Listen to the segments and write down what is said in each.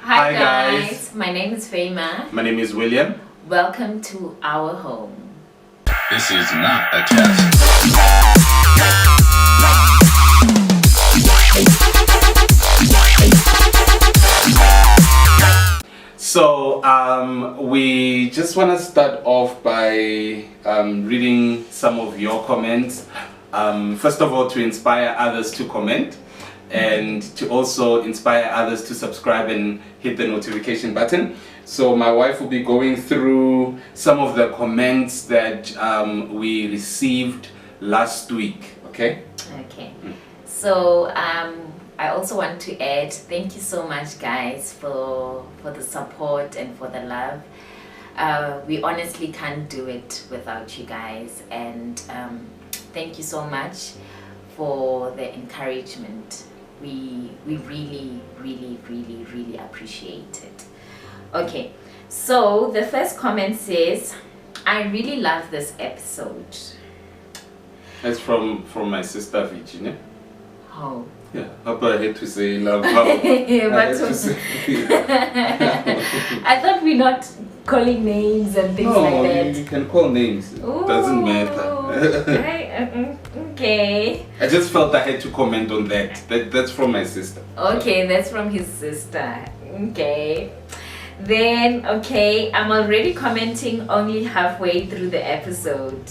Hi guys, my name is Fema. My name is William. Welcome to our home. This is not a test. So we just want to start off by reading some of your comments. First of all, to inspire others to comment and to also inspire others to subscribe and hit the notification button. So my wife will be going through some of the comments that we received last week. Okay? Okay. So I also want to add, thank you so much guys for the support and for the love. We honestly can't do it without you guys, and thank you so much for the encouragement. We really appreciate it. Okay, so the first comment says, I really love this episode. That's from my sister Virginia. Oh. Yeah, how about I had to say love? I thought we're not calling names and things like that. You can call names. Ooh. Doesn't matter. Okay. I just felt I had to comment on that. That's from my sister. Okay, that's from his sister. Okay. Then, okay, I'm already commenting only halfway through the episode.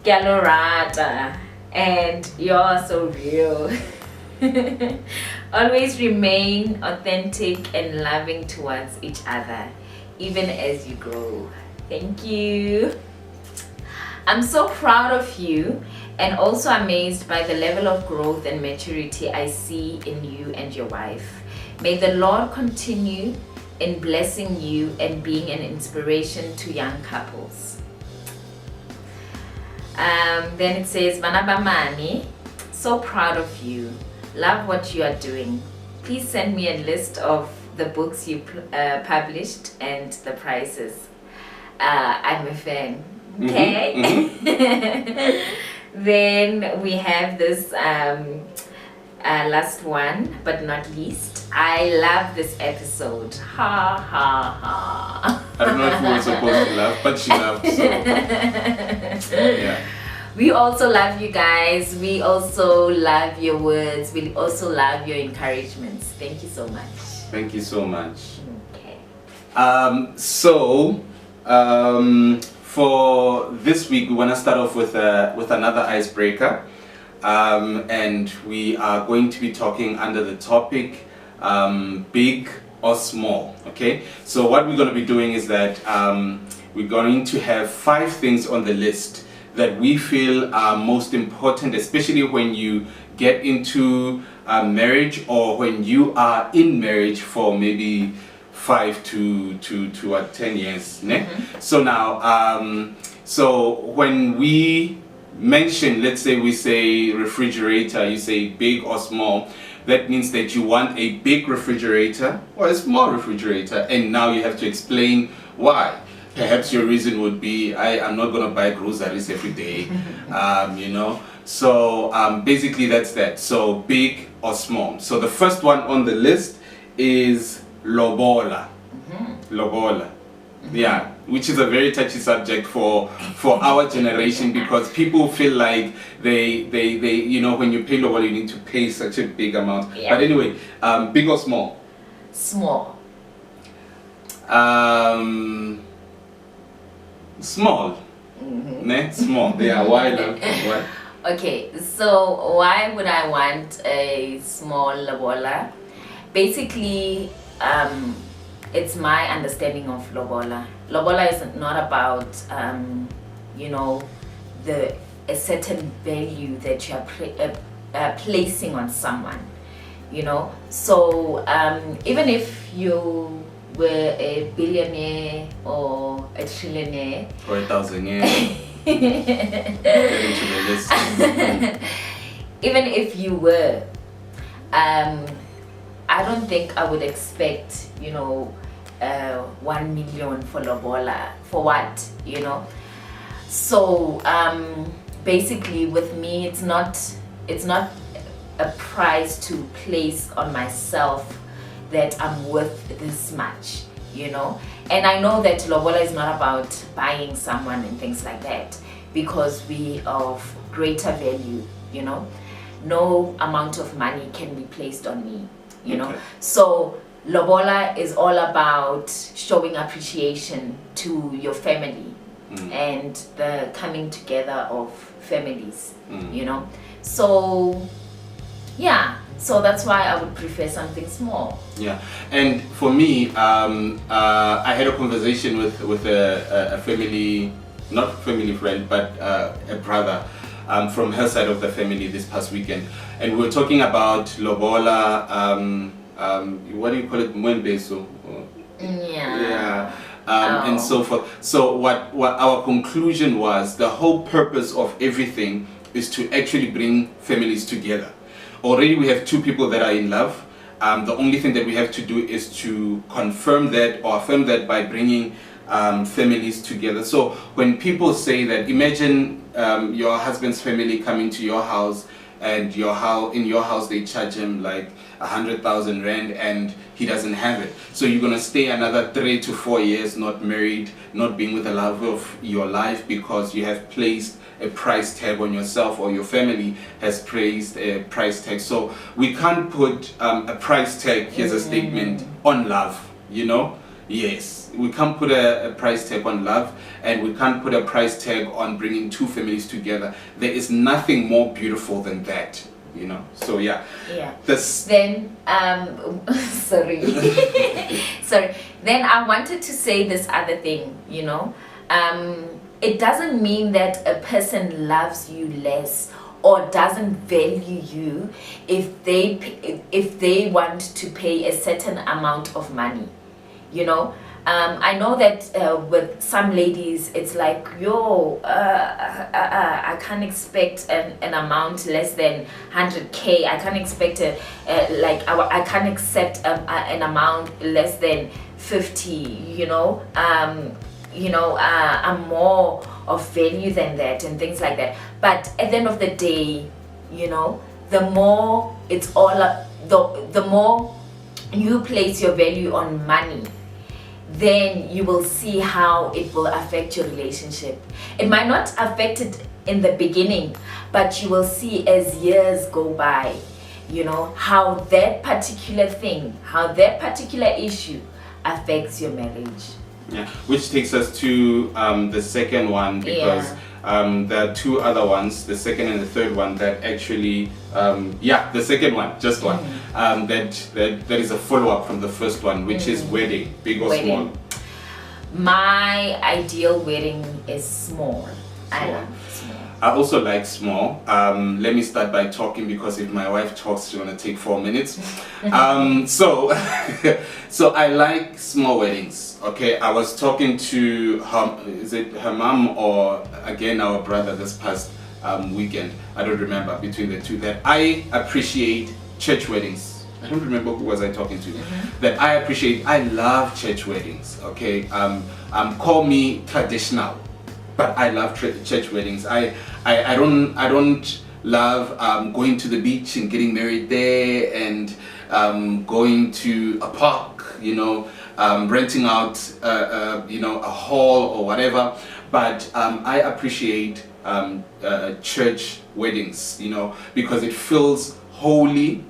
Galorata, and you're so real. Always remain authentic and loving towards each other, even as you grow. Thank you. I'm so proud of you and also amazed by the level of growth and maturity I see in you and your wife. May the Lord continue in blessing you and being an inspiration to young couples. Then it says, Manabamani, so proud of you. Love what you are doing. Please send me a list of the books you published and the prices. I'm a fan. Okay. Then we have this last one, but not least. I love this episode. Ha ha ha. I don't know if we were supposed to laugh, but she laughed. So yeah. We also love you guys. We also love your words. We also love your encouragements. Thank you so much. Thank you so much. Okay. For this week, we want to start off with another icebreaker, and we are going to be talking under the topic big or small. Okay. So what we're going to be doing is that we're going to have 5 things on the list that we feel are most important, especially when you get into marriage or when you are in marriage for maybe 5 to 10 years. Mm-hmm. So now, so when we mention, let's say we say refrigerator, you say big or small, that means that you want a big refrigerator or a small refrigerator, and now you have to explain why. Perhaps your reason would be, I'm not going to buy groceries every day, you know. So basically that's that. So big or small. So the first one on the list is lobola. Mm-hmm. Lobola. Mm-hmm. Yeah, which is a very touchy subject for our generation, because people feel like they you know, when you pay lobola you need to pay such a big amount. Yeah. But anyway, big or small? Small. Small. Mm-hmm. Ne? Small. They are wide. Why? Okay, so why would I want a small lobola? Basically, it's my understanding of lobola. Lobola is not about you know, a certain value that you are placing on someone, you know. So even if you were a billionaire or a trillionaire or 1,000-year, even if you were, I don't think I would expect, you know, 1 million for lobola. For what, you know? So basically with me, it's not a price to place on myself that I'm worth this much, you know. And I know that lobola is not about buying someone and things like that, because we are of greater value, you know. No amount of money can be placed on me, you know. Okay. So lobola is all about showing appreciation to your family and the coming together of families, you know. So yeah, so that's why I would prefer something small. Yeah, and for me, I had a conversation with a family, not family friend, but a brother from her side of the family this past weekend, and we were talking about lobola. What do you call it, mwenbeso? Yeah. And so forth. So what our conclusion was, the whole purpose of everything is to actually bring families together. Already we have two people that are in love. The only thing that we have to do is to confirm that or affirm that by bringing families together. So when people say that, imagine your husband's family coming to your house, and in your house they charge him like 100,000 rand and he doesn't have it. So you're gonna stay another 3 to 4 years not married, not being with the love of your life, because you have placed a price tag on yourself, or your family has placed a price tag. So we can't put a price tag, here's a statement, on love, you know. Yes, we can't put a price tag on love, and we can't put a price tag on bringing two families together. There is nothing more beautiful than that, you know. So yeah. Then sorry. Sorry. Then I wanted to say this other thing, you know. It doesn't mean that a person loves you less or doesn't value you if they want to pay a certain amount of money, you know. I know that with some ladies it's like, I can't expect an amount less than 100k. I can't expect I can't accept an amount less than 50, you know. I'm more of value than that and things like that. But at the end of the day, you know, the more it's all the more you place your value on money, then you will see how it will affect your relationship. It might not affect it in the beginning, but you will see as years go by, you know, how that particular thing, how that particular issue affects your marriage. Yeah, which takes us to the second one, because there are two other ones, the second and the third one, that actually, the second one, just one, that is a follow-up from the first one, which is wedding, big or small. My ideal wedding is small. I love small. I also like small. Let me start by talking, because if my wife talks, she's gonna take 4 minutes. So I like small weddings. Okay, I was talking to her mom or again our brother this past weekend. I don't remember, between the two, that I appreciate church weddings. I don't remember who was I talking to. That I love church weddings. Okay, call me traditional, but I love church weddings. I don't love going to the beach and getting married there, and going to a park, you know, renting out a hall or whatever. But I appreciate church weddings, you know, because it feels holy.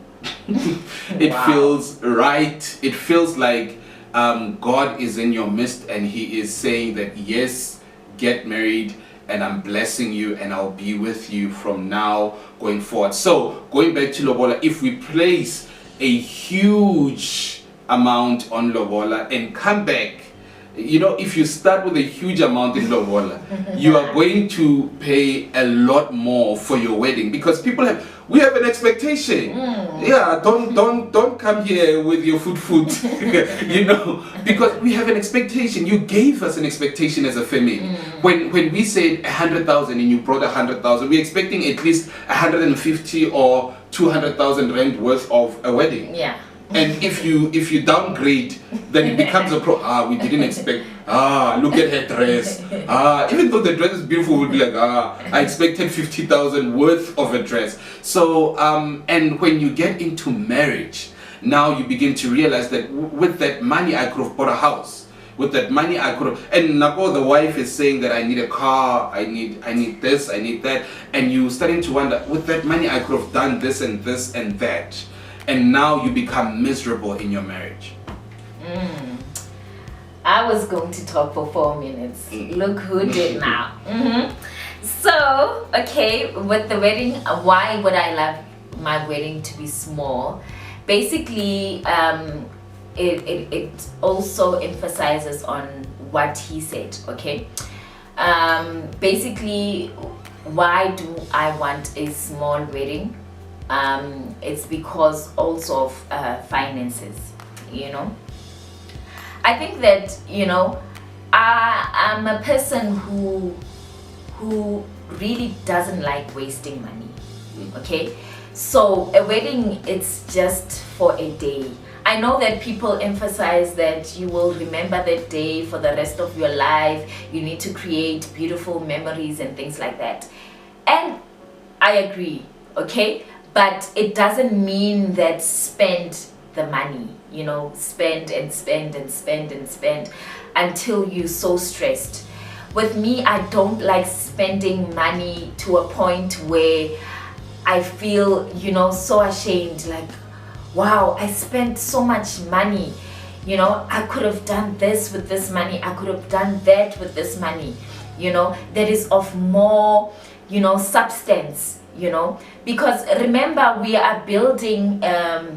It feels right. It feels like God is in your midst, and He is saying that, yes, get married, and I'm blessing you, and I'll be with you from now going forward. So going back to lobola, if we place a huge amount on lobola and come back, you know, if you start with a huge amount in lobola, you are going to pay a lot more for your wedding, because we have an expectation. Yeah, don't come here with your food, you know, because we have an expectation. You gave us an expectation as a family. When we said 100,000 and you brought 100,000, we're expecting at least 150 or 200,000 rand worth of a wedding. Yeah. And if you downgrade, then it becomes a we didn't expect. Look at her dress. Even though the dress is beautiful, we'll be like, I expected 50,000 worth of a dress. So and when you get into marriage, now you begin to realize that with that money I could have bought a house. With that money I could have, and now the wife is saying that I need a car, I need this, I need that, and you starting to wonder, with that money I could have done this and that, and now you become miserable in your marriage. I was going to talk for 4 minutes. Look who did now. So, okay, with the wedding, why would I love my wedding to be small? Basically, it also emphasizes on what he said, okay? Basically, why do I want a small wedding? It's because also of finances, you know? I think that, you know, I'm a person who really doesn't like wasting money, okay? So a wedding, it's just for a day. I know that people emphasize that you will remember that day for the rest of your life. You need to create beautiful memories and things like that. And I agree, okay? But it doesn't mean that spend the money, you know, spend and spend and spend and spend until you're so stressed. With me, I don't like spending money to a point where I feel, you know, so ashamed, like, wow, I spent so much money, you know, I could have done this with this money, I could have done that with this money, you know, that is of more, you know, substance, you know, because remember, we are building a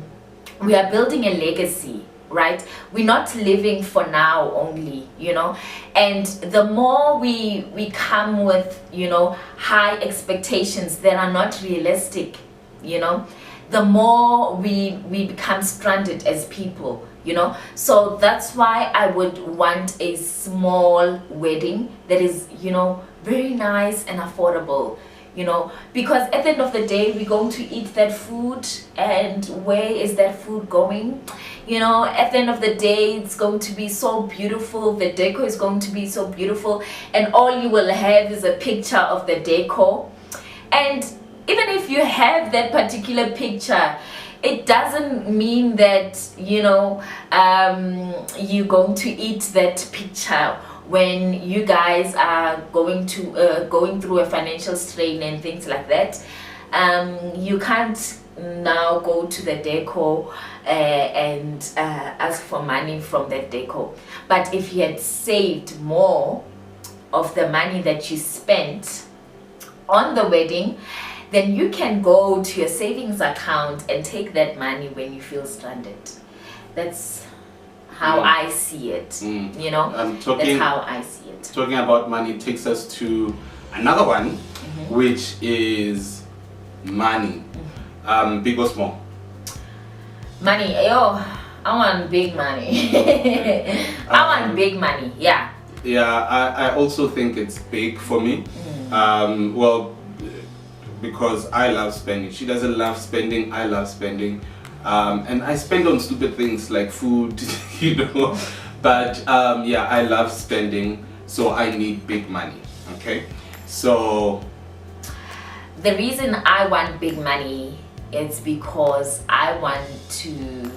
legacy, right? We're not living for now only, you know, and the more we come with, you know, high expectations that are not realistic, you know, the more we become stranded as people, you know. So that's why I would want a small wedding that is, you know, very nice and affordable, you know, because at the end of the day, we're going to eat that food, and where is that food going? You know, at the end of the day, it's going to be so beautiful, the decor is going to be so beautiful, and all you will have is a picture of the decor. And even if you have that particular picture, it doesn't mean that, you know, you're going to eat that picture when you guys are going through a financial strain and things like that. You can't now go to the decor and ask for money from that decor. But if you had saved more of the money that you spent on the wedding, then you can go to your savings account and take that money when you feel stranded. That's how I see it, you know. That's how I see it. Talking about money takes us to another one, which is money. Big or small? Money, yo, I want big money. I want big money, yeah. Yeah, I also think it's big for me. Well, because I love spending. She doesn't love spending, I love spending. And I spend on stupid things like food, you know. But yeah, I love spending, so I need big money, okay? So the reason I want big money is because I want to,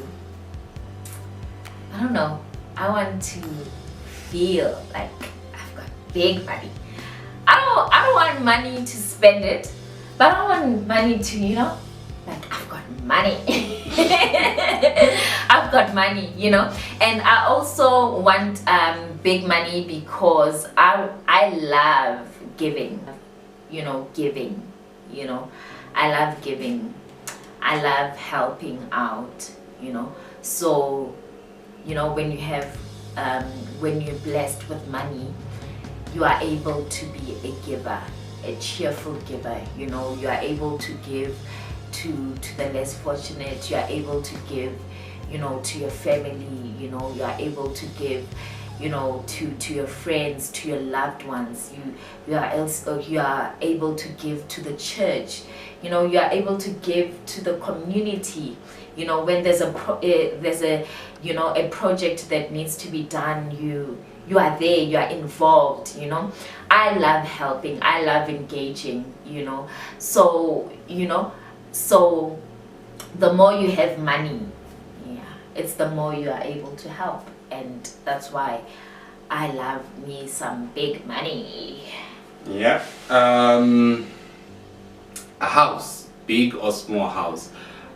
I don't know, I want to feel like I've got big money. I don't want money to spend it, but I want money to, you know, like I've got money. I've got money, you know. And I also want big money because I love giving, you know, I love giving. I love helping out, you know. So, you know, when you have, when you're blessed with money, you are able to be a giver, a cheerful giver, you know. You are able to give to the less fortunate. You are able to give, you know, to your family, you know. You are able to give, you know, to your friends, to your loved ones. You are able to give to the church, you know. You are able to give to the community, you know. When there's a you know, a project that needs to be done, you are there, you are involved, you know. I love helping, I love engaging, you know. So, you know, so the more you have money, it's the more you are able to help. And that's why I love me some big money. Yeah. A house, big or small house.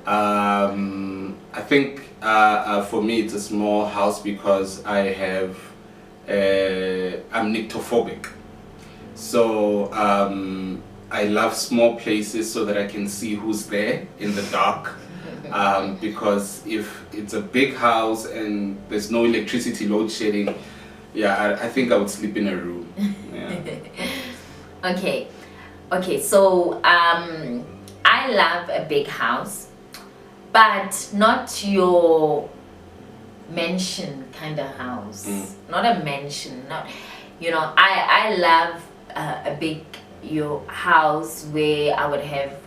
I think for me it's a small house because I'm nyctophobic. So I love small places so that I can see who's there in the dark. Because if it's a big house and there's no electricity, load shedding, yeah, I think I would sleep in a room. Yeah. Okay, so I love a big house, but not your mansion kind of house. Not a mansion, not, I love a big house where I would have,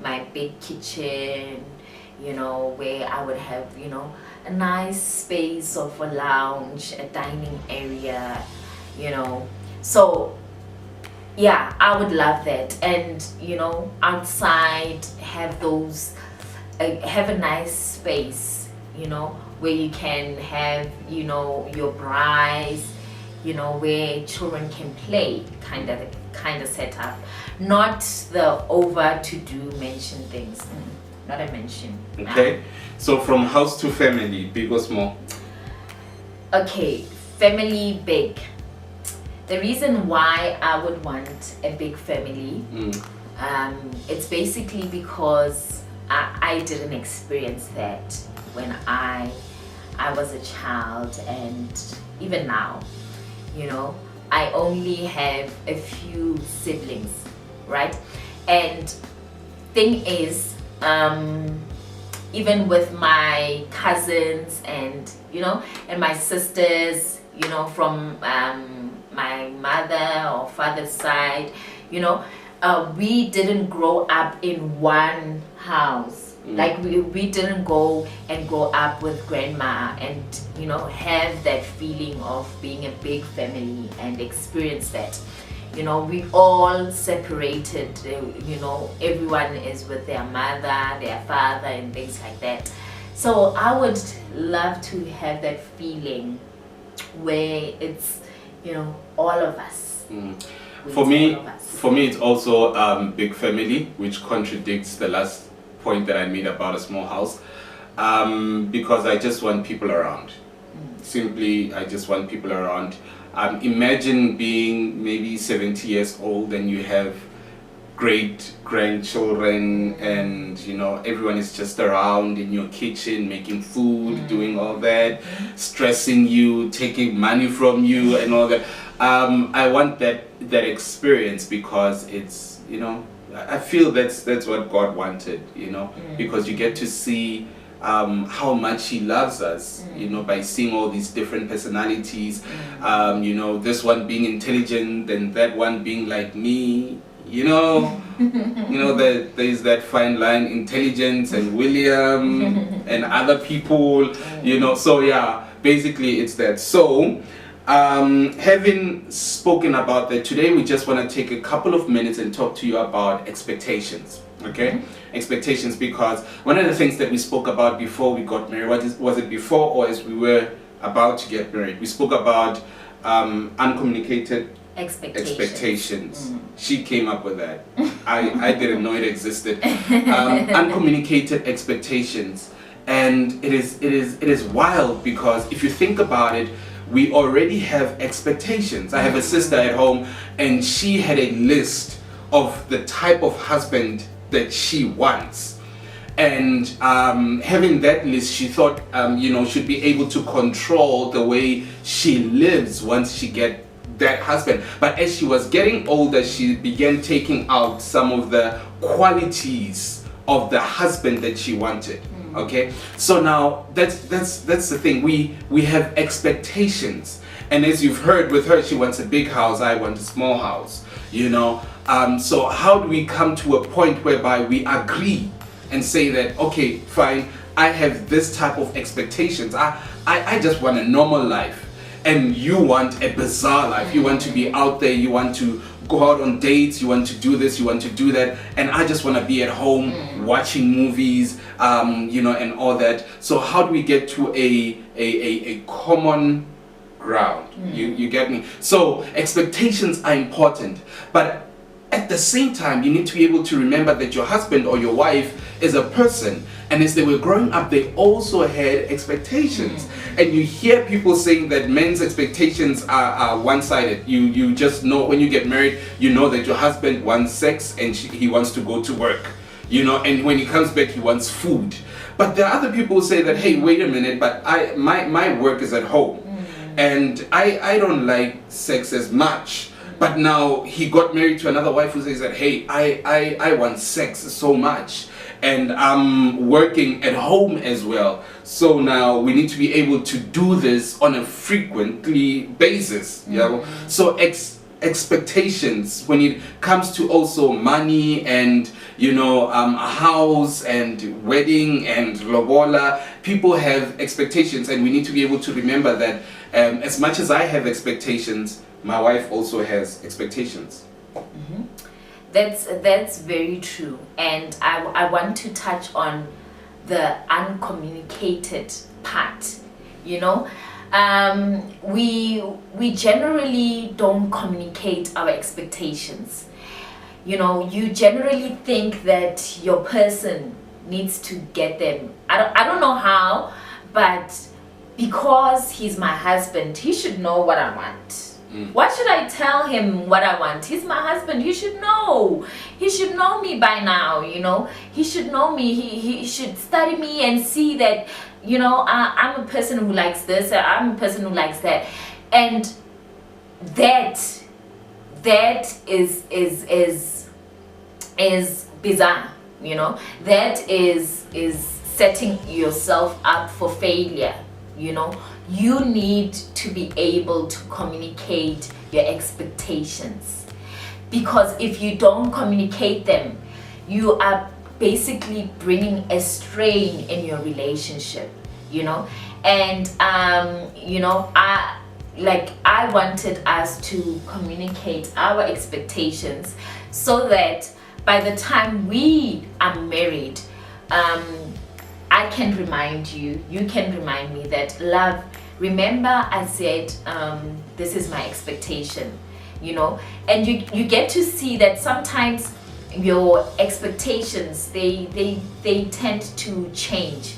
my big kitchen, where I would have, a nice space of a lounge, a dining area, so yeah, I would love that. And outside have a nice space, where you can have, your prize, where children can play, kind of setup, not the over to do mansion things. Not a mansion. Okay, so from house to family, big or small? Okay, family big. The reason why I would want a big family, it's basically because I didn't experience that when I was a child, and even now, I only have a few siblings, right? And thing is, even with my cousins and and my sisters, from my mother or father's side, we didn't grow up in one house. Like we didn't go and grow up with grandma and have that feeling of being a big family and experience that. We all separated, everyone is with their mother, their father, and things like that. So I would love to have that feeling where it's all of us. For me it's also big family, which contradicts the last point that I made about a small house, because I just want people around. Simply, I just want people around. Imagine being maybe 70 years old and you have great grandchildren, and everyone is just around in your kitchen making food, doing all that, stressing you, taking money from you and all that. I want that experience because it's I feel that's what God wanted, because you get to see how much He loves us, by seeing all these different personalities, this one being intelligent and that one being like me. That there's that fine line, intelligence and William and other people, so yeah, basically it's that. So having spoken about that, today we just want to take a couple of minutes and talk to you about expectations. Okay, expectations, because one of the things that we spoke about before we got married, was it before or as we were about to get married, we spoke about uncommunicated expectations. She came up with that. I didn't know it existed. Uncommunicated expectations, and it is wild, because if you think about it, we already have expectations. I have a sister at home, and she had a list of the type of husband that she wants. And having that list, she thought, should be able to control the way she lives once she get that husband. But as she was getting older, she began taking out some of the qualities of the husband that she wanted. Okay, so now that's the thing. We have expectations, and as you've heard with her, she wants a big house. I want a small house. So how do we come to a point whereby we agree and say that, okay, fine, I have this type of expectations. I just want a normal life, and you want a bizarre life. You want to be out there, you want to go out on dates, you want to do this, you want to do that, and I just want to be at home watching movies, you know, and all that. So how do we get to a common ground? You get me? So expectations are important, but at the same time, you need to be able to remember that your husband or your wife is a person, and as they were growing up, they also had expectations. And you hear people saying that men's expectations are one-sided. You just know when you get married, you know that your husband wants sex and he wants to go to work, you know, and when he comes back, he wants food. But there are other people who say that, hey, wait a minute, but my work is at home, and I don't like sex as much. But now he got married to another wife who says that, hey, I want sex so much, and I'm working at home as well. So now we need to be able to do this on a frequently basis. Yeah. So expectations when it comes to also money and, you know, a house and wedding and lobola, people have expectations, and we need to be able to remember that as much as I have expectations, my wife also has expectations. That's very true, and I want to touch on the uncommunicated part. You know, we generally don't communicate our expectations. You know, you generally think that your person needs to get them. I don't know how, but because he's my husband, he should know what I want. Why should I tell him what I want? He's my husband. He should know. He should know me by now, you know. He should know me. He should study me and see that, you know, I'm a person who likes this. I'm a person who likes that. And that is bizarre, you know. That is setting yourself up for failure, you know. You need to be able to communicate your expectations, because if you don't communicate them, you are basically bringing a strain in your relationship, you know. And you know, I wanted us to communicate our expectations so that by the time we are married, I can remind you, you can remind me that, love, remember I said this is my expectation, you know. And you get to see that sometimes your expectations, they tend to change,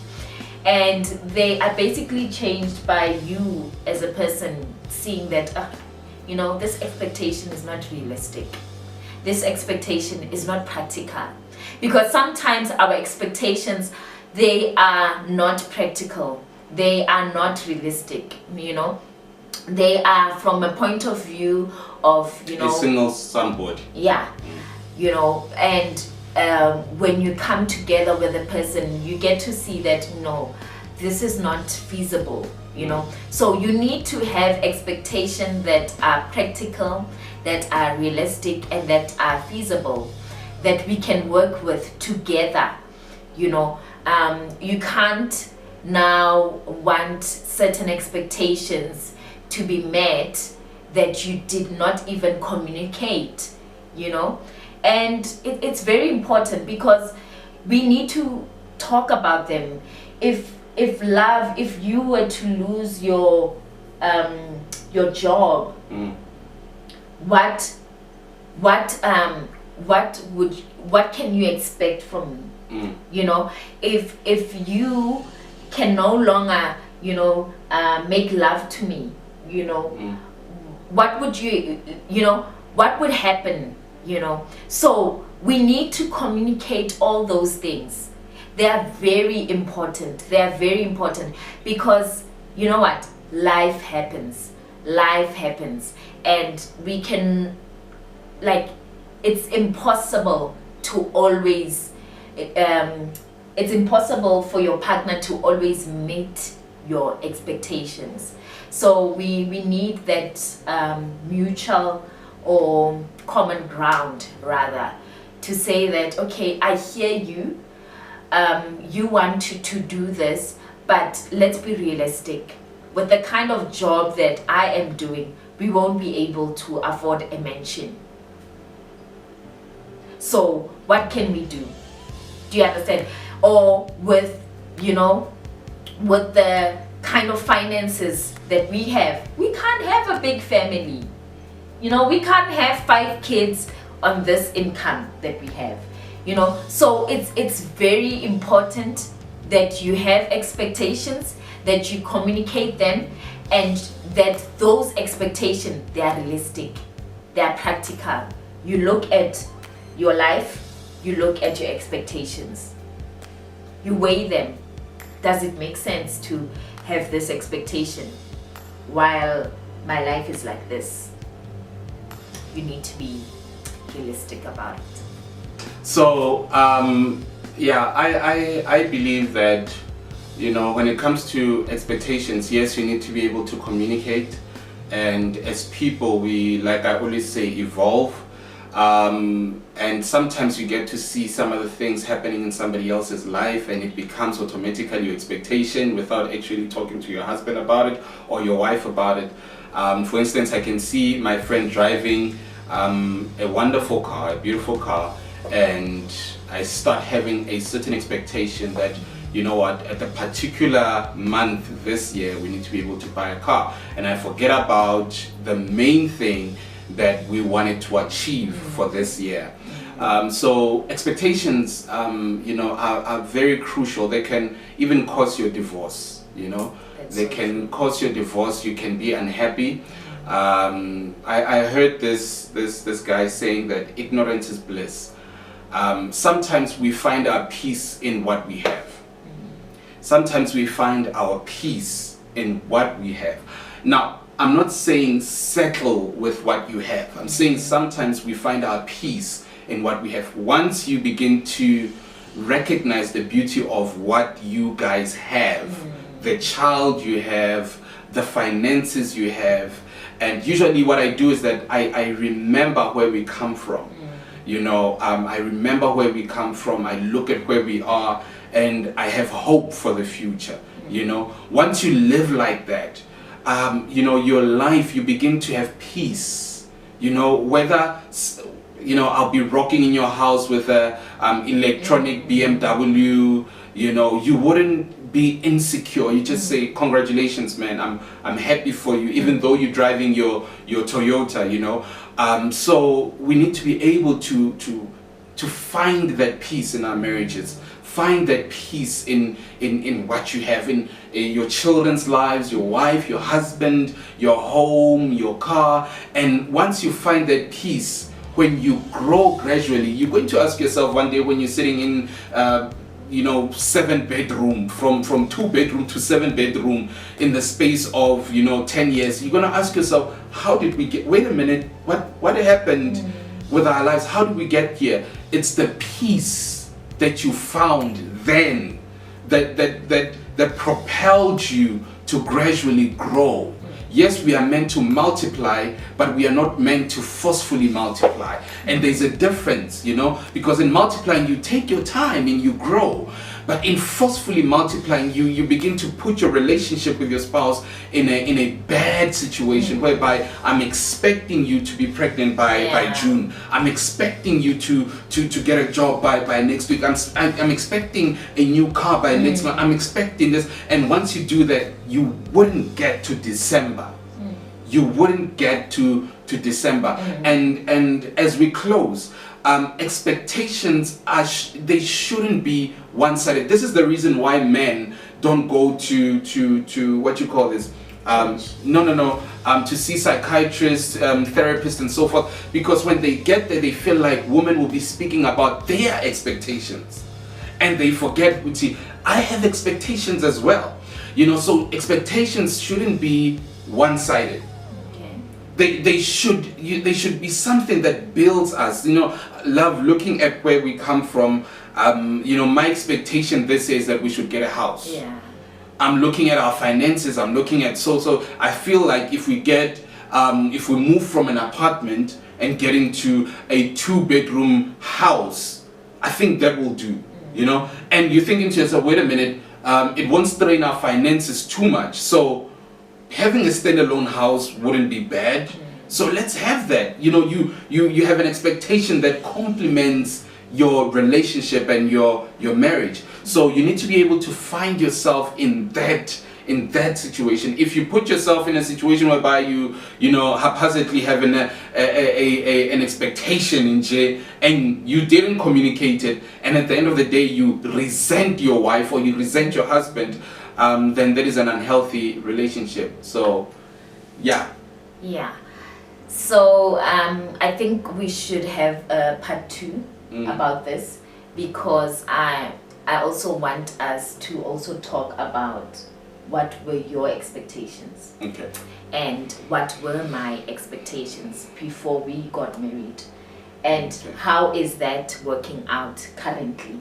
and they are basically changed by you as a person seeing that you know, this expectation is not realistic, this expectation is not practical, because sometimes our expectations, they are not practical, they are not realistic, you know. They are from a point of view of, you know, a single sunboard. Yeah, you know. And when you come together with a person, you get to see that, no, this is not feasible, you know. So you need to have expectations that are practical, that are realistic, and that are feasible, that we can work with together, you know. You can't now want certain expectations to be met that you did not even communicate, you know. And it's very important, because we need to talk about them. If love, if you were to lose your job, what can you expect from me? You know, if you can no longer, you know, make love to me, you know, what would you know, what would happen, you know? So we need to communicate all those things. They are very important. They are very important, because you know what, life happens, and we can, like, it's impossible to always it's impossible for your partner to always meet your expectations. So we need that mutual or common ground, rather, to say that, okay, I hear you, you want to do this, but let's be realistic. With the kind of job that I am doing, we won't be able to afford a mansion, So what can we do? Do you understand? Or with, you know, with the kind of finances that we have, we can't have a big family. You know, we can't have 5 kids on this income that we have. You know, so it's very important that you have expectations, that you communicate them, and that those expectations, they are realistic, they are practical. You look at your life, you look at your expectations, you weigh them. Does it make sense to have this expectation while my life is like this? You need to be realistic about it. So, yeah, I believe that, you know, when it comes to expectations, yes, you need to be able to communicate. And as people, we, like I always say, evolve. And sometimes you get to see some of the things happening in somebody else's life, and it becomes automatically your expectation without actually talking to your husband about it or your wife about it. For instance, I can see my friend driving a wonderful car, a beautiful car, and I start having a certain expectation that, you know what, at a particular month this year we need to be able to buy a car, and I forget about the main thing that we wanted to achieve for this year. So expectations, you know, are very crucial. They can even cause your divorce, you know. They can cause your divorce. You can be unhappy. I heard this guy saying that ignorance is bliss. Sometimes we find our peace in what we have. Sometimes we find our peace in what we have. Now, I'm not saying settle with what you have. I'm saying sometimes we find our peace in what we have. Once you begin to recognize the beauty of what you guys have, the child you have, the finances you have, and usually what I do is that I remember where we come from. You know, I remember where we come from. I look at where we are, and I have hope for the future. You know, once you live like that, you know, your life, you begin to have peace. You know, whether, you know, I'll be rocking in your house with a electronic BMW, you know, you wouldn't be insecure. You just say, congratulations, man, I'm happy for you, even though you're driving your Toyota, you know. So we need to be able to find that peace in our marriages. Find that peace in what you have, in your children's lives, your wife, your husband, your home, your car. And once you find that peace, when you grow gradually, you're going to ask yourself one day when you're sitting in, you know, 7-bedroom, from 2-bedroom to 7-bedroom in the space of, you know, 10 years, you're going to ask yourself, how did we get, wait a minute, what happened with our lives? How did we get here? It's the peace that you found then that propelled you to gradually grow. Yes, we are meant to multiply, but we are not meant to forcefully multiply. And there's a difference, you know, because in multiplying you take your time and you grow. But in forcefully multiplying, you begin to put your relationship with your spouse in a bad situation, whereby I'm expecting you to be pregnant by June. I'm expecting you to get a job by next week. I'm expecting a new car by next month. I'm expecting this. And once you do that, you wouldn't get to December. You wouldn't get to December. And as we close, expectations they shouldn't be one-sided. This is the reason why men don't go to what you call this, to see psychiatrists, therapists, and so forth, because when they get there, they feel like women will be speaking about their expectations, and they forget. See, I have expectations as well, you know. So expectations shouldn't be one-sided. They should be something that builds us. You know, love, looking at where we come from. You know, my expectation this is that we should get a house. Yeah. I'm looking at our finances. I'm looking at so I feel like if we move from an apartment and get into a 2-bedroom house, I think that will do. You know, and you're thinking to yourself, wait a minute, it won't strain our finances too much. So having a standalone house wouldn't be bad. So let's have that. You know, you have an expectation that complements your relationship and your marriage. So you need to be able to find yourself in that situation. If you put yourself in a situation whereby you know haphazardly having an expectation in J and you didn't communicate it, and at the end of the day you resent your wife or you resent your husband, then that is an unhealthy relationship. So yeah. So I think we should have a part 2 about this, because I also want us to also talk about what were your expectations, Okay. and what were my expectations before we got married, and Okay. how is that working out currently,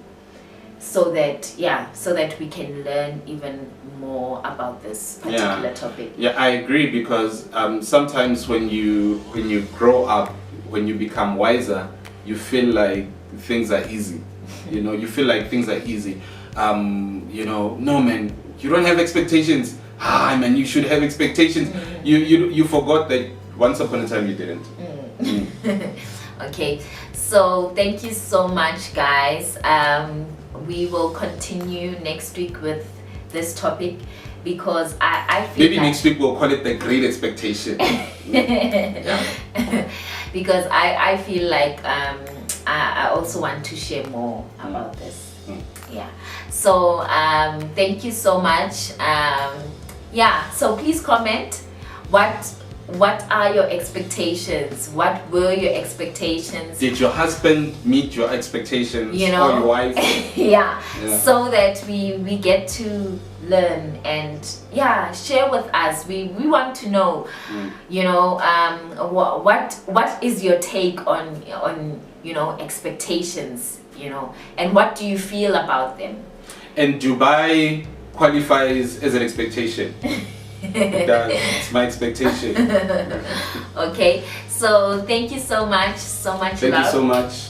so that we can learn even more about this particular topic. Yeah, I agree, because sometimes when you grow up, when you become wiser, you feel like things are easy. You know, you feel like things are easy. You know, no man, you don't have expectations. Man, you should have expectations. You forgot that once upon a time you didn't. Okay, so thank you so much, guys. We will continue next week with this topic, because I feel Maybe like, next week we'll call it the Great Expectation. Yeah. because I feel like I also want to share more about this. Yeah, so thank you so much. So please comment what are your expectations, what were your expectations, Did your husband meet your expectations, You know? or your wife? yeah, Yeah. so that we get to learn and share with us. We want to know, you know, what is your take on you know, expectations, you know, and what do you feel about them? And Dubai qualifies as an expectation. It does. It's my expectation. Okay, so thank you so much Thank love. you so much.